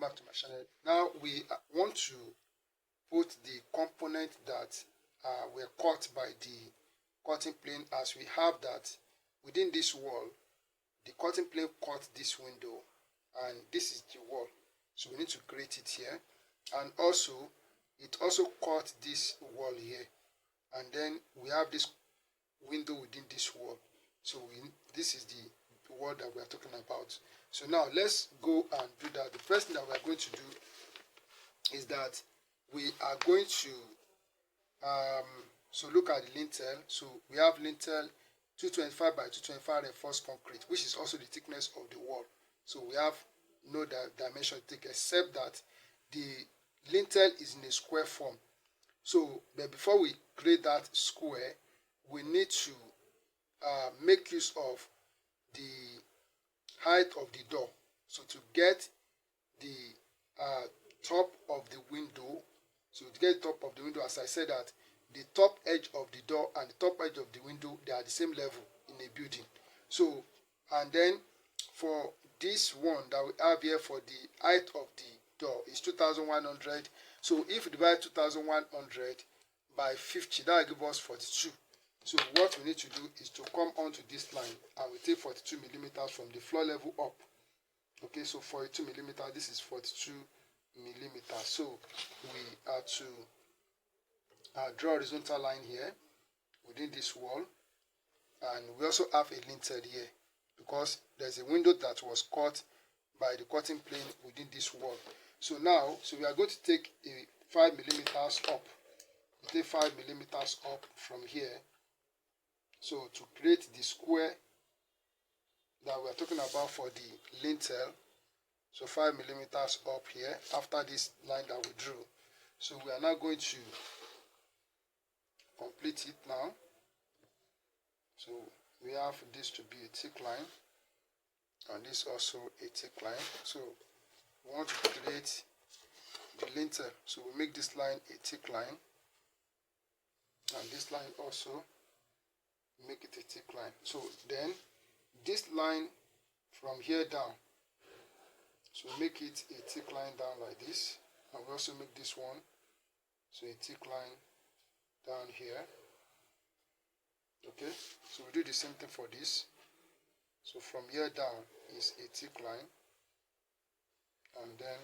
back to my channel. Now we want to put the component that were cut by the cutting plane, as we have that within this wall. The cutting plane cut this window and this is the wall, so we need to create it here. And also it also cut this wall here, and then we have this window within this wall. So this is the wall that we are talking about. So now let's go and do that. The first thing that we are going to do is that we are going to so look at the lintel. So we have lintel 225 by 225 reinforced concrete, which is also the thickness of the wall. So we have no dimension to take, except that the lintel is in a square form. So but before we create that square, we need to make use of the height of the door. So to get the top of the window, so to get top of the window, as I said, that the top edge of the door and the top edge of the window, they are the same level in a building. So, and then for this one that we have here, for the height of the door is 2100. So if we divide 2100 by 50, that will give us 42. So what we need to do is to come onto this line and we take 42 millimeters from the floor level up. Okay, so 42 millimeters, this is 42 millimeters. So we are to draw a horizontal line here within this wall, and we also have a lintel here because there's a window that was cut by the cutting plane within this wall. So now, so we are going to take a 5 millimeters up. We take 5 millimeters up from here. So to create the square that we are talking about for the lintel, so 5 millimeters up here after this line that we drew. So we are now going to complete it now. So we have this to be a thick line and this also a thick line. So we want to create the lintel, so we make this line a thick line and this line also make it a thick line. So then this line from here down, so make it a thick line down like this, and we also make this one so a thick line down here. Okay, so we do the same thing for this. So from here down is a thick line, and then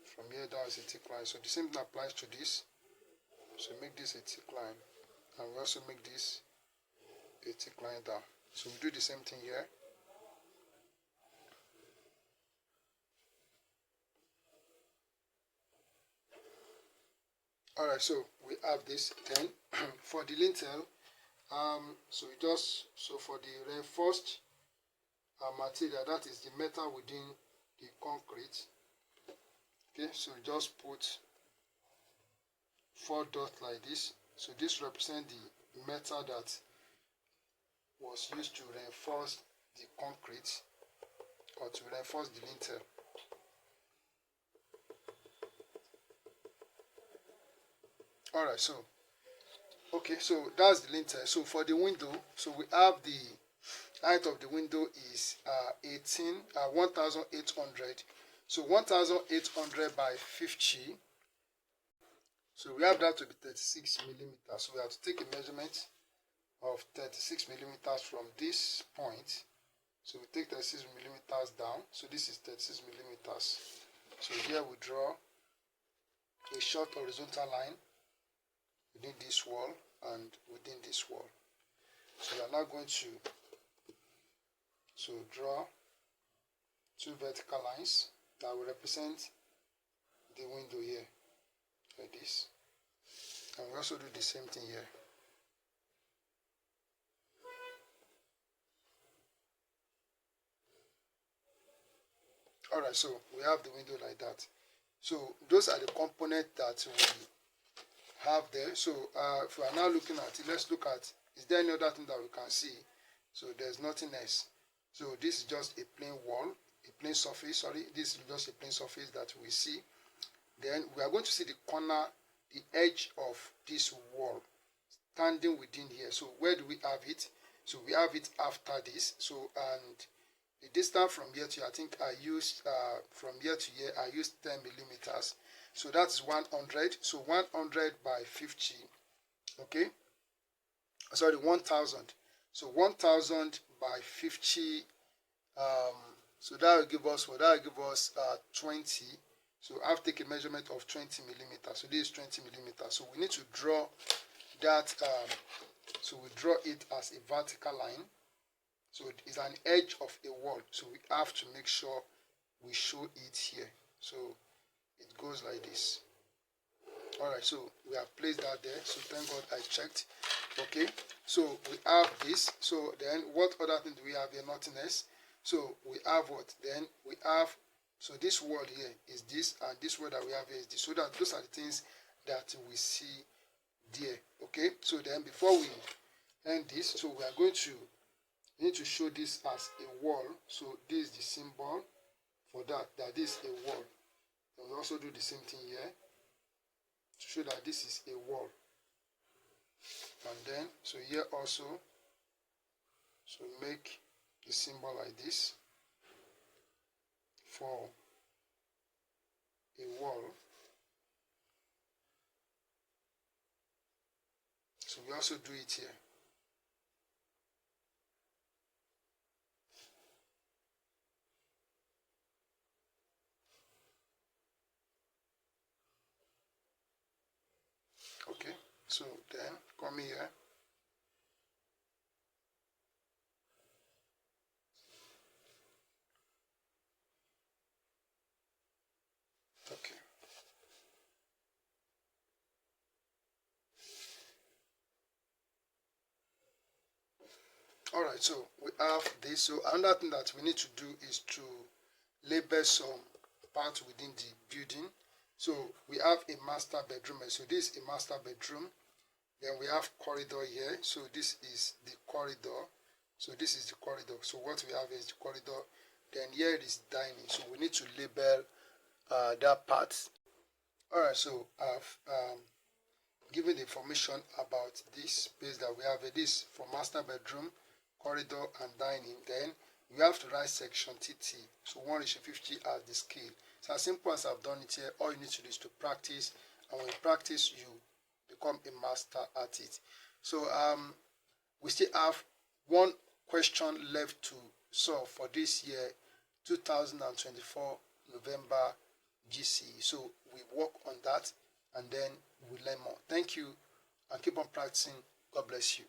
from here down is a thick line. So the same thing applies to this. So make this a thick line, and we also make this a thick line down. So we do the same thing here. Alright, so we have this. Then for the lintel, so for the reinforced material, that is the metal within the concrete. Okay, so just put 4 dots like this. So this represents the metal that was used to reinforce the concrete or to reinforce the lintel. Alright, so okay, so that's the lintel. So for the window, so we have the height of the window is 1800. So 1800 by 50. So we have that to be 36 millimeters. So we have to take a measurement of 36 millimeters from this point. So we take 36 millimeters down. So this is 36 millimeters. So here we draw a short horizontal line within this wall and within this wall. So we are now going to draw 2 vertical lines that will represent the window here like this, and we also do the same thing here. Alright, so we have the window like that. So those are the components that we have there. So if we are now looking at it, let's look at, is there any other thing that we can see? So there's nothing else. So this is just a plain wall, a plain surface, sorry, this is just a plain surface that we see. Then we are going to see the corner, the edge of this wall standing within here. So where do we have it? So we have it after this. So, and The distance from here to here, I think I used from here to here, I used 10 millimeters. So that's 100. So 100 by 50. Okay. Sorry, 1000. So 1000 by 50. So that will give us what? That will give us 20. So I've taken a measurement of 20 millimeters. So this is 20 millimeters. So we need to draw that. So we draw it as a vertical line. So it's an edge of a wall. So we have to make sure we show it here. So it goes like this. Alright, so we have placed that there. So thank God I checked. Okay, so we have this. So then what other thing do we have here? Nothing else. So we have what? Then we have, so this wall here is this, and this wall that we have here is this. So that those are the things that we see there. Okay, so then before we end this, so we are going to need to show this as a wall. So this is the symbol for that is a wall. And we also do the same thing here to show that this is a wall. And then so here also, so make the symbol like this for a wall. So we also do it here. Okay, so then come here. Okay. All right, so we have this. So another thing that we need to do is to label some parts within the building. So we have a master bedroom. So this is a master bedroom. Then we have corridor here. So this is the corridor. So this is the corridor. So what we have is the corridor. Then here it is dining. So we need to label that part. All right, so I've given the information about this space that we have. This for master bedroom, corridor, and dining. Then you have to write section TT. So 1:50 as the scale. So as simple as I've done it here, all you need to do is to practice, and when you practice, you become a master at it. So we still have one question left to solve for this year, 2024 November GCE. So we work on that, and then we learn more. Thank you, and keep on practicing. God bless you.